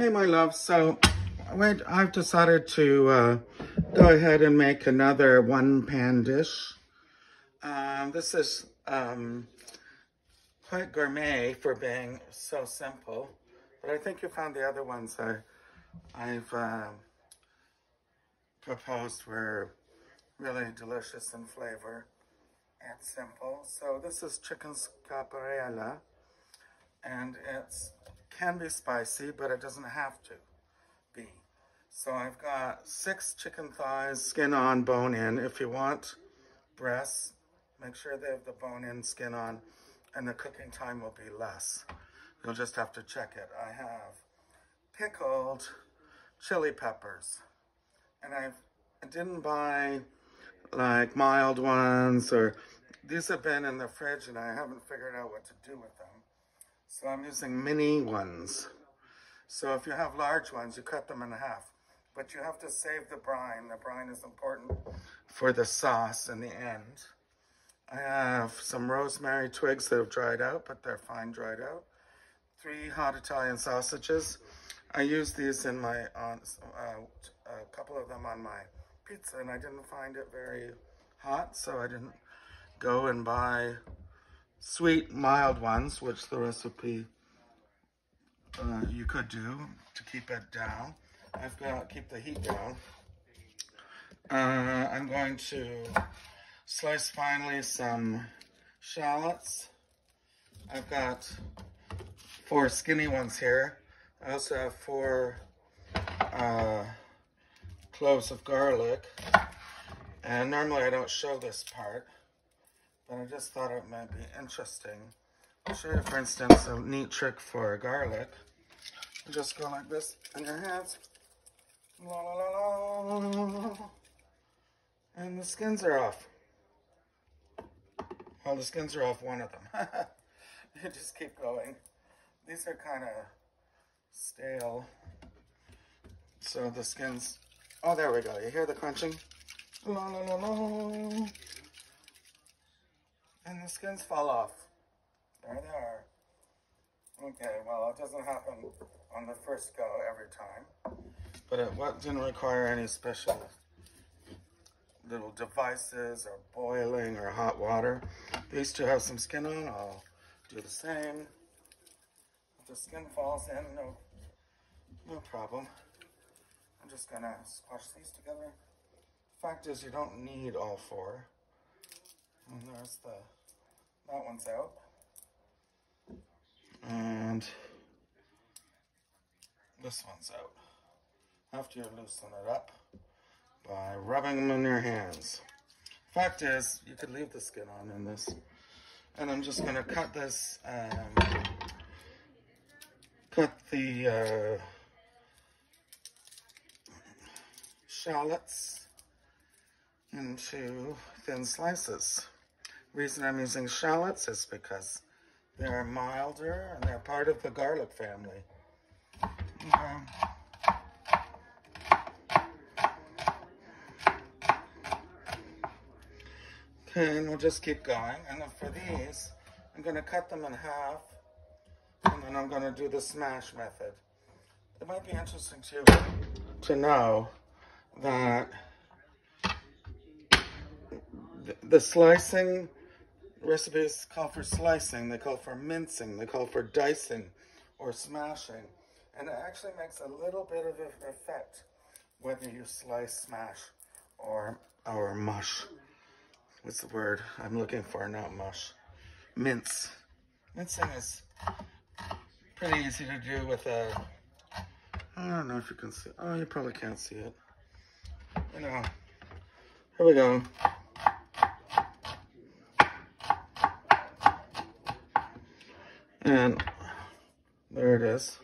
Hey, my love. So, I've decided to go ahead and make another one-pan dish. This is quite gourmet for being so simple, but I think you found the other ones I've proposed were really delicious in flavor and simple. So this is chicken Scapariello, and it can be spicy, but it doesn't have to be. So I've got 6 chicken thighs, skin on, bone in. If you want breasts, make sure they have the bone in, skin on, and the cooking time will be less. You'll just have to check it. I have pickled chili peppers, and I didn't buy like mild ones, or these have been in the fridge and I haven't figured out what to do with them. So I'm using mini ones. So if you have large ones, you cut them in half, but you have to save the brine. The brine is important for the sauce in the end. I have some rosemary twigs that have dried out, but they're fine dried out. 3 hot Italian sausages. I use these in my, a couple of them on my pizza, and I didn't find it very hot, so I didn't go and buy sweet, mild ones, which the recipe you could do to keep it down. I've got to keep the heat down. I'm going to slice finely some shallots. I've got 4 skinny ones here. I also have 4 cloves of garlic. And normally I don't show this part, but I just thought it might be interesting. I'll show you, for instance, a neat trick for garlic. You just go like this in your hands. La, la, la, la. And the skins are off. Well, the skins are off one of them. You just keep going. These are kind of stale. So the skins, oh, there we go. You hear the crunching? La, la, la, la. And the skins fall off. There they are. Okay, well, it doesn't happen on the first go every time. But it didn't require any special little devices or boiling or hot water. These two have some skin on. I'll do the same. If the skin falls in, no problem. I'm just gonna squash these together. Fact is, you don't need all 4. And there's that one's out. And this one's out. After you loosen it up by rubbing them in your hands. Fact is, you could leave the skin on in this. And I'm just gonna cut this, cut the shallots into thin slices. The reason I'm using shallots is because they're milder and they're part of the garlic family. Okay, and we'll just keep going. And then for these, I'm going to cut them in half, and then I'm going to do the smash method. It might be interesting to know that the slicing recipes call for slicing, they call for mincing, they call for dicing or smashing. And it actually makes a little bit of an effect whether you slice, smash, or mush. What's the word I'm looking for? Not mush. Mince. Mincing is pretty easy to do with a, I don't know if you can see, oh, you probably can't see it. You know, here we go. And there it is,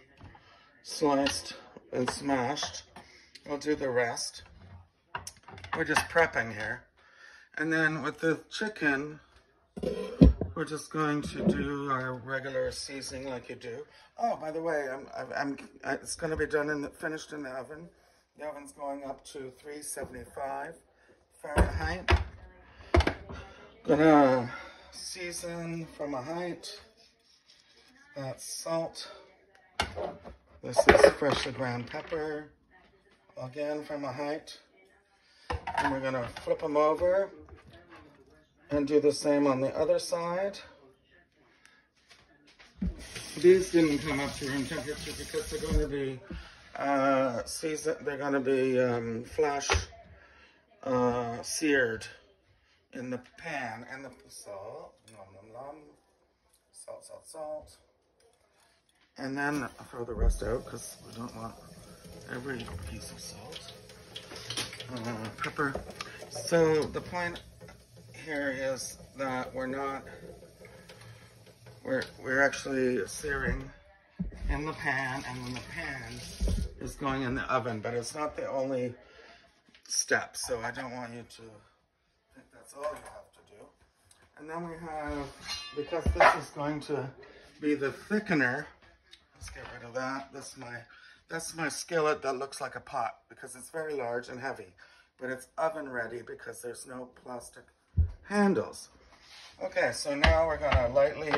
sliced and smashed. I'll do the rest. We're just prepping here. And then with the chicken, we're just going to do our regular seasoning like you do. Oh, by the way, it's going to be done finished in the oven. The oven's going up to 375 Fahrenheit. Gonna season from a height. That's salt. This is freshly ground pepper, again from a height. And we're gonna flip them over and do the same on the other side. These didn't come up to room temperature because they're going to be seasoned. They're going to be flash seared in the pan. And the salt, nom nom nom, salt, salt, salt. And then I'll throw the rest out because we don't want every piece of salt. Pepper. So the point here is that we're actually searing in the pan, and then the pan is going in the oven, but it's not the only step, so I don't want you to think that's all you have to do. And then we have, because this is going to be the thickener, let's get rid of that. That's my skillet that looks like a pot because it's very large and heavy, but it's oven ready because there's no plastic handles. Okay, so now we're gonna lightly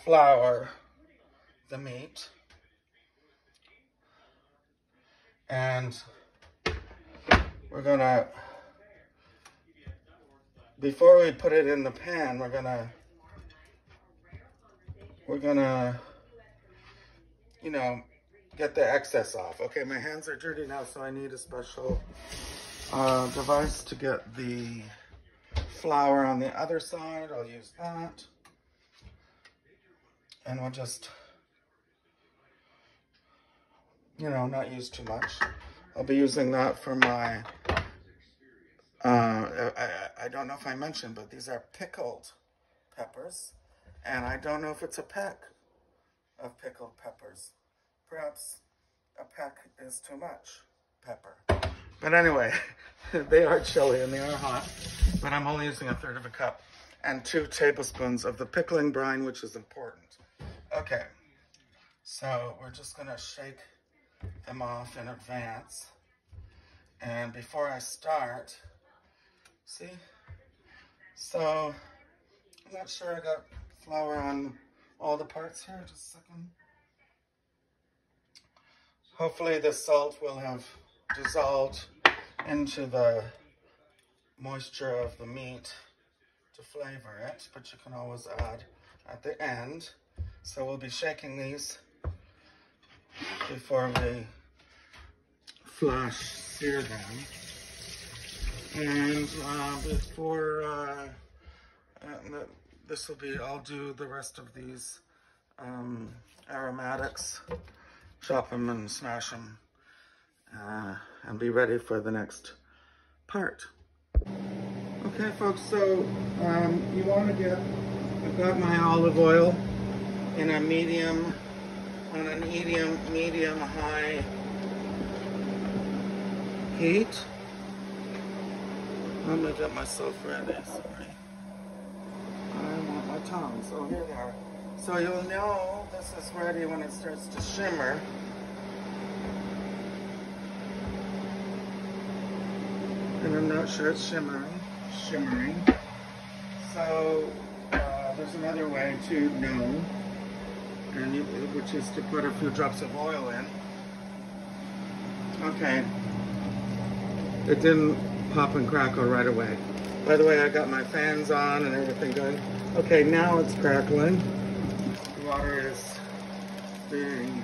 flour the meat. And we're gonna, before we put it in the pan, we're gonna, you know, get the excess off. Okay, my hands are dirty now, so I need a special device to get the flour on the other side. I'll use that. And we'll just, you know, not use too much. I'll be using that for my, I don't know if I mentioned, but these are pickled peppers. And I don't know if it's a peck of pickled peppers. Perhaps a peck is too much pepper. But anyway, they are chili and they are hot, but I'm only using 1/3 of a cup and 2 tablespoons of the pickling brine, which is important. Okay, so we're just gonna shake them off in advance. And before I start, see? So, I'm not sure I got flour on all the parts here, just a second. Hopefully the salt will have dissolved into the moisture of the meat to flavor it, but you can always add at the end. So we'll be shaking these before we flash sear them. And before this will be, I'll do the rest of these aromatics, chop them and smash them, and be ready for the next part. Okay folks, so you want to get, I've got my olive oil in a medium, on a medium high heat. Let me get myself ready, sorry. I want my tongs, oh here they are. So you'll know this is ready when it starts to shimmer. And I'm not sure it's shimmering. So there's another way to know, and which is to put a few drops of oil in. Okay, it didn't pop and crackle right away. By the way, I got my fans on and everything going. Okay, now it's crackling. The water is being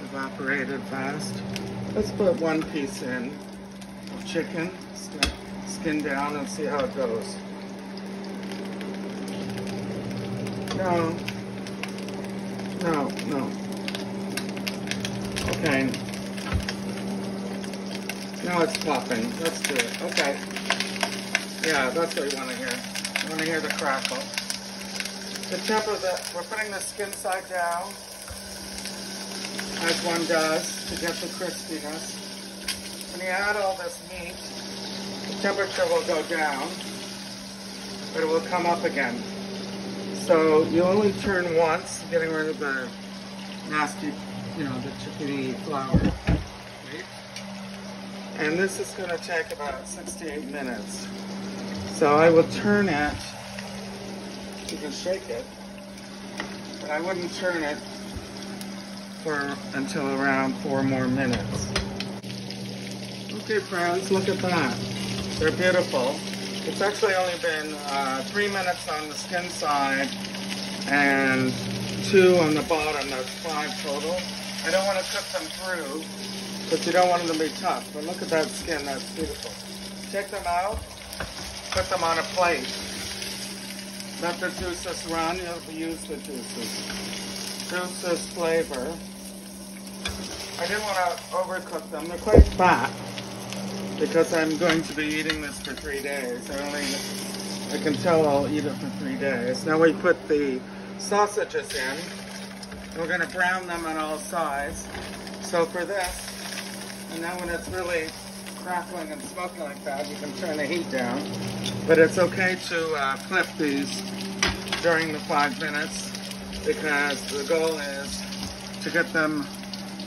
evaporated fast. Let's put one piece in of chicken, skin down, and see how it goes. No. Okay. Now it's popping. Let's do it. Okay. Yeah, that's what you want to hear. You want to hear the crackle. The temp of we're putting the skin side down, as one does, to get the crispiness. When you add all this meat, the temperature will go down, but it will come up again. So you only turn once, getting rid of the nasty, you know, the chickeny flour. And this is going to take about 6 to 8 minutes. So I will turn it. You can shake it, but I wouldn't turn it until around 4 more minutes. Okay friends, look at that. They're beautiful. It's actually only been 3 minutes on the skin side and 2 on the bottom. That's 5 total. I don't want to cook them through because you don't want them to be tough. But look at that skin, that's beautiful. Take them out, put them on a plate. Let the juices run, you'll use the juices. Juices flavor. I didn't want to overcook them. They're quite fat because I'm going to be eating this for 3 days. I can tell I'll eat it for 3 days. Now we put the sausages in. We're going to brown them on all sides. So for this, and now when it's really crackling and smoking like that, you can turn the heat down. But it's okay to clip these during the 5 minutes because the goal is to get them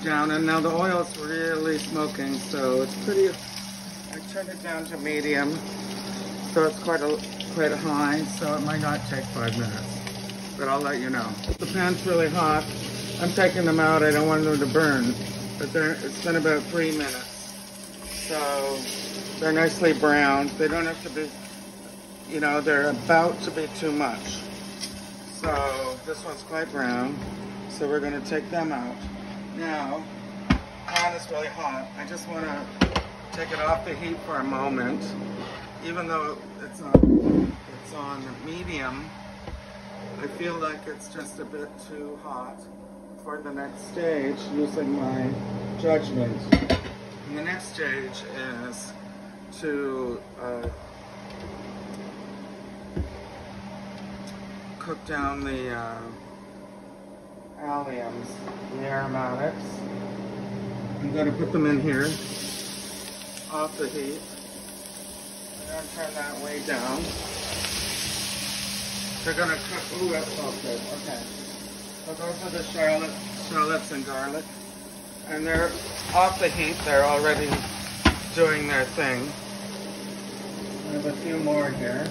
down. And now the oil's really smoking, so it's pretty. I turned it down to medium, so it's quite high, so it might not take 5 minutes. But I'll let you know. The pan's really hot. I'm taking them out. I don't want them to burn. But it's been about 3 minutes. So they're nicely browned. They don't have to be, you know, they're about to be too much. So this one's quite brown. So we're going to take them out. Now, the pan is really hot. I just want to take it off the heat for a moment. Even though it's on medium, I feel like it's just a bit too hot for the next stage, using my judgment. And the next stage is to cook down the alliums, the aromatics. I'm going to put them in here, off the heat. I'm going to turn that way down. They're going to cook. Ooh, that's all good. Okay. So those are the shallots and garlic. And they're off the heat. They're already doing their thing. I have a few more here.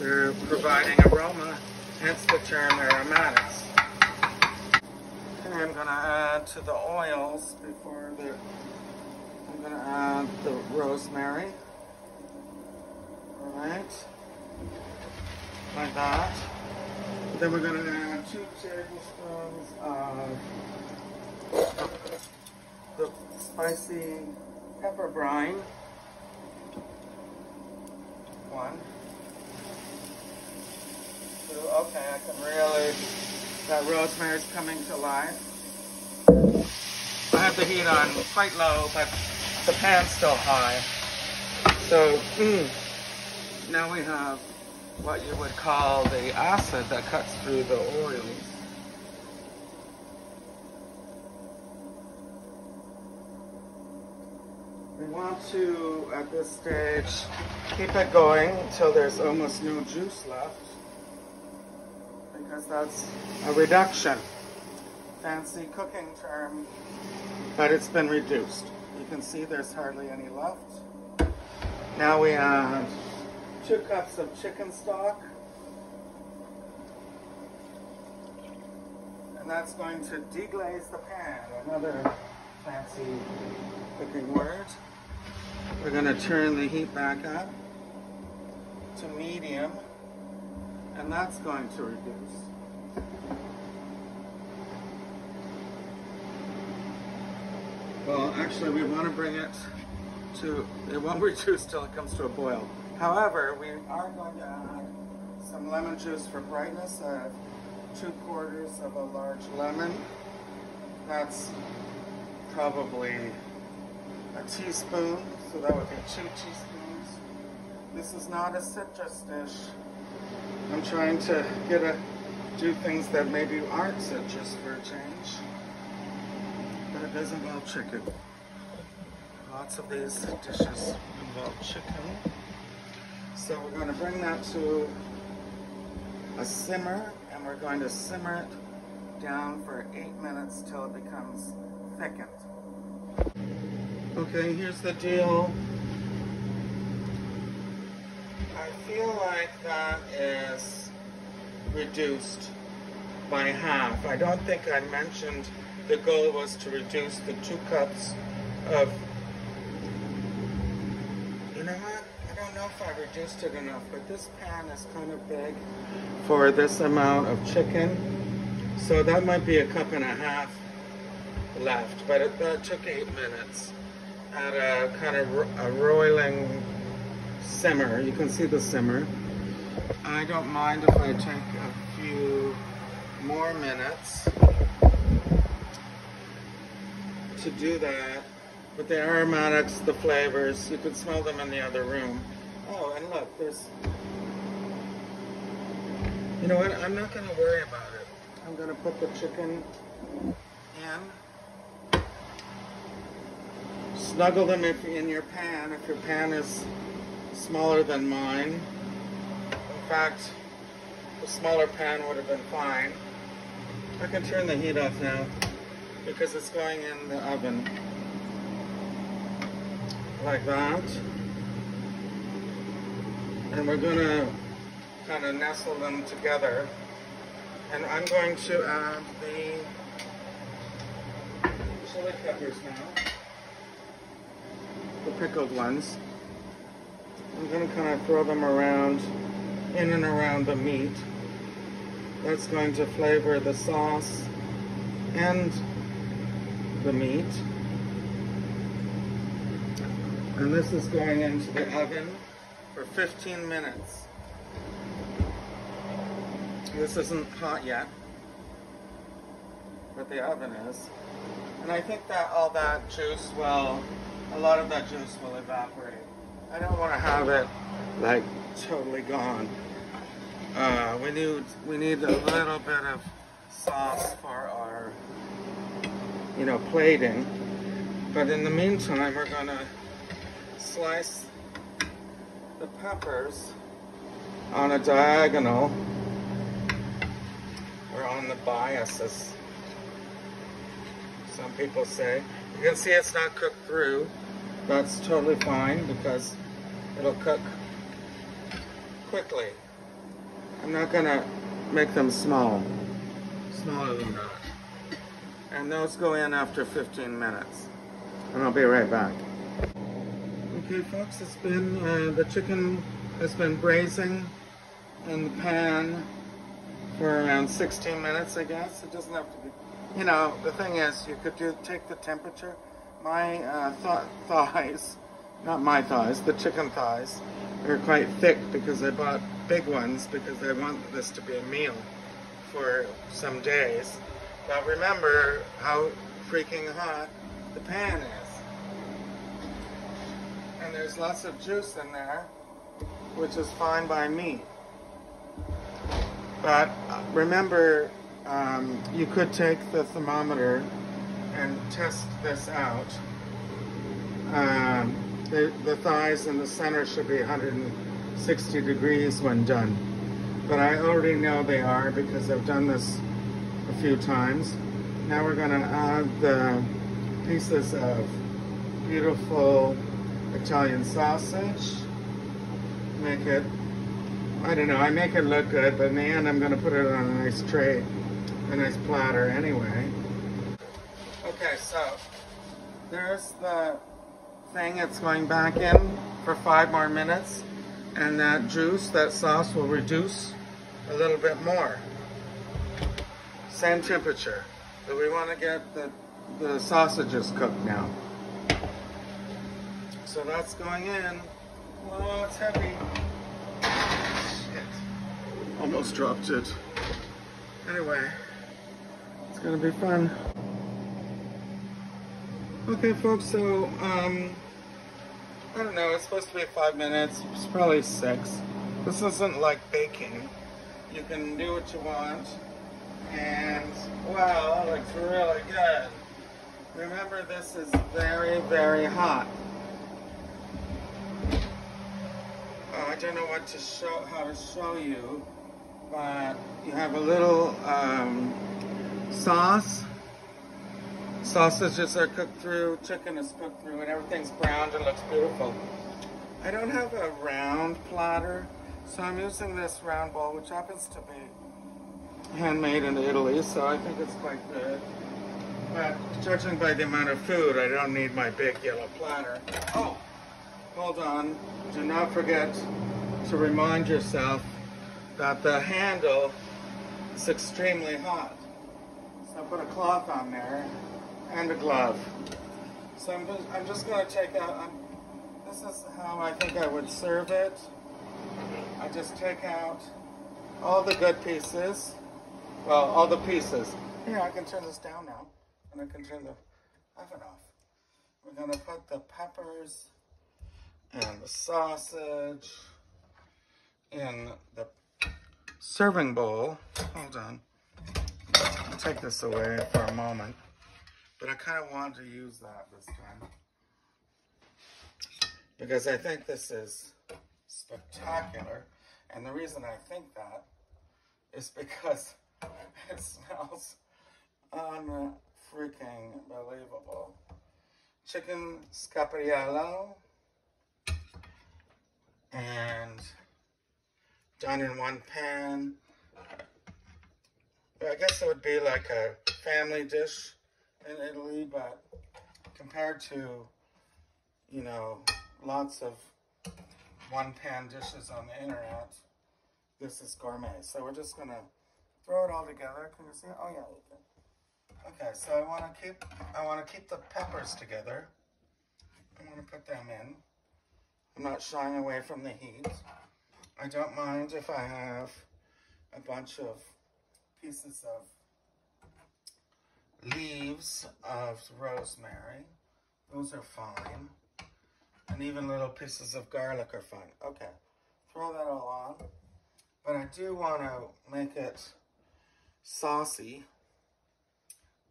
They're providing aroma, hence the term aromatics. Okay, I'm going to add to the oils before I'm going to add the rosemary. Alright, like that. Then we're going to add 2 tablespoons of the spicy pepper brine. 1. 2. Okay, I can really, that rosemary is coming to life. I have the heat on quite low, but the pan's still high. So, now we have what you would call the acid that cuts through the oils. We want to, at this stage, keep it going until there's almost no juice left, because that's a reduction. Fancy cooking term, but it's been reduced. You can see there's hardly any left. Now we add 2 cups of chicken stock, and that's going to deglaze the pan, another fancy cooking word. We're going to turn the heat back up to medium, and that's going to reduce. Well, actually we want to bring it to, it won't reduce till it comes to a boil. However, we are going to add some lemon juice for brightness. I have 2/4 of a large lemon. That's probably a teaspoon, so that would be 2 teaspoons. This is not a citrus dish. I'm trying to do things that maybe aren't citrus for a change, but it does involve chicken. Lots of these dishes involve chicken. So we're going to bring that to a simmer, and we're going to simmer it down for 8 minutes till it becomes thickened. Okay, here's the deal. I feel like that is reduced. by half. I don't think I mentioned the goal was to reduce the 2 cups of, you know what? I don't know if I reduced it enough, but this pan is kind of big for this amount of chicken. So that might be a cup and a half left, but it took 8 minutes at a kind of a roiling simmer. You can see the simmer. I don't mind if I take a few more minutes to do that. But the aromatics, the flavors, you can smell them in the other room. Oh, and look, there's, you know what, I'm not going to worry about it. I'm going to put the chicken in. Snuggle them in your pan if your pan is smaller than mine. In fact, the smaller pan would have been fine. I can turn the heat off now because it's going in the oven. Like that. And we're going to kind of nestle them together. And I'm going to add the chili peppers now. The pickled ones. I'm going to kind of throw them around, in and around the meat. That's going to flavor the sauce and the meat. And this is going into the oven for 15 minutes. This isn't hot yet, but the oven is. And I think that all that juice will, a lot of that juice will evaporate. I don't want to have it like totally gone. We need a little bit of sauce for our, you know, plating. But in the meantime, we're gonna slice the peppers on a diagonal, or on the bias, as some people say. You can see it's not cooked through. That's totally fine because it'll cook quickly. I'm not gonna make them smaller than that. And those go in after 15 minutes. And I'll be right back. Okay folks, it's been, the chicken has been braising in the pan for around 16 minutes, I guess. It doesn't have to be, you know, the thing is, you could take the temperature. My thighs, not my thighs, the chicken thighs, are quite thick because I bought big ones because I want this to be a meal for some days. Now remember how freaking hot the pan is. And there's lots of juice in there, which is fine by me. But remember, you could take the thermometer and test this out. The thighs in the center should be 160 degrees when done. But I already know they are because I've done this a few times. Now we're going to add the pieces of beautiful Italian sausage. Make it, I don't know, I make it look good, but in the end I'm going to put it on a nice tray, a nice platter anyway. Okay, so there's the thing. It's going back in for 5 more minutes, and that juice, that sauce will reduce a little bit more. Same temperature, but we want to get the sausages cooked now. So that's going in. Whoa, it's heavy. Shit. Almost dropped it. Anyway, it's gonna be fun. Okay folks, so I don't know, it's supposed to be 5 minutes, it's probably 6. This isn't like baking. You can do what you want, and wow, that looks really good. Remember, this is very, very hot. I don't know what to show, how to show you, but you have a little sauce. Sausages are cooked through, chicken is cooked through, and everything's browned and looks beautiful. I don't have a round platter, so I'm using this round bowl, which happens to be handmade in Italy, so I think it's quite good. But judging by the amount of food, I don't need my big yellow platter. Oh, hold on. Do not forget to remind yourself that the handle is extremely hot. So I put a cloth on there and a glove. So I'm just going to take out, this is how I think I would serve it. I just take out all the good pieces. Well, all the pieces. Here, I can turn this down now. And I can turn the oven off. We're going to put the peppers and the sausage in the serving bowl. Hold on. I'll take this away for a moment. But I kind of want to use that this time. Because I think this is spectacular. And the reason I think that is because it smells freaking believable. Chicken Scapariello. And done in one pan. I guess it would be like a family dish in Italy, but compared to, you know, lots of one-pan dishes on the internet, this is gourmet. So we're just gonna throw it all together. Can you see it? Oh yeah, you can. Okay, so I want to keep the peppers together. I want to put them in. I'm not shying away from the heat. I don't mind if I have a bunch of pieces of leaves of rosemary. Those are fine. And even little pieces of garlic are fine. Okay, throw that all on. But I do want to make it saucy.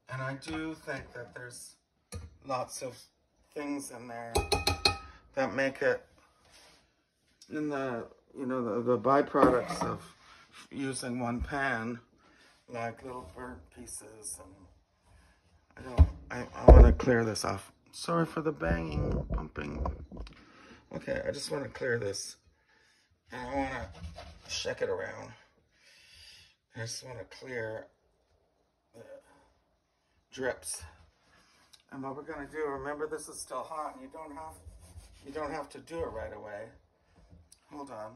And I do think that there's lots of things in there that make it, in the, you know, the byproducts of using one pan, like little burnt pieces, and I want to clear this off. Sorry for the banging, bumping. Okay, I just want to clear this, and I want to shake it around. I just want to clear the drips. And what we're going to do, remember this is still hot, and you don't have to do it right away. Hold on.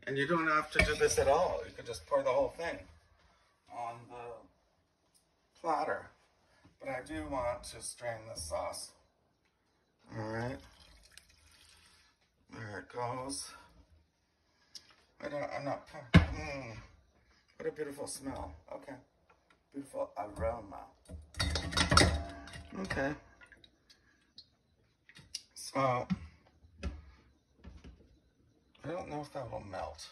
And you don't have to do this at all. You can just pour the whole thing on the platter. But I do want to strain the sauce. Alright. There it goes. I'm not... What a beautiful smell. Okay. Beautiful aroma. Okay. So, I don't know if that will melt.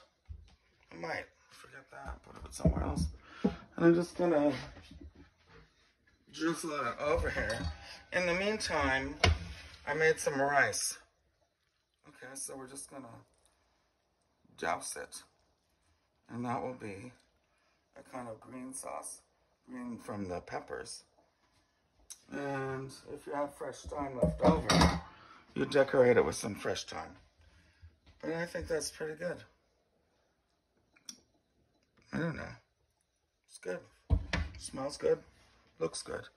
I might forget that, put it somewhere else. And I'm just gonna drizzle it over here. In the meantime, I made some rice. Okay, so we're just gonna douse it. And that will be a kind of green sauce, green from the peppers. And if you have fresh thyme left over, you decorate it with some fresh thyme. But I think that's pretty good. I don't know. It's good. Smells good. Looks good.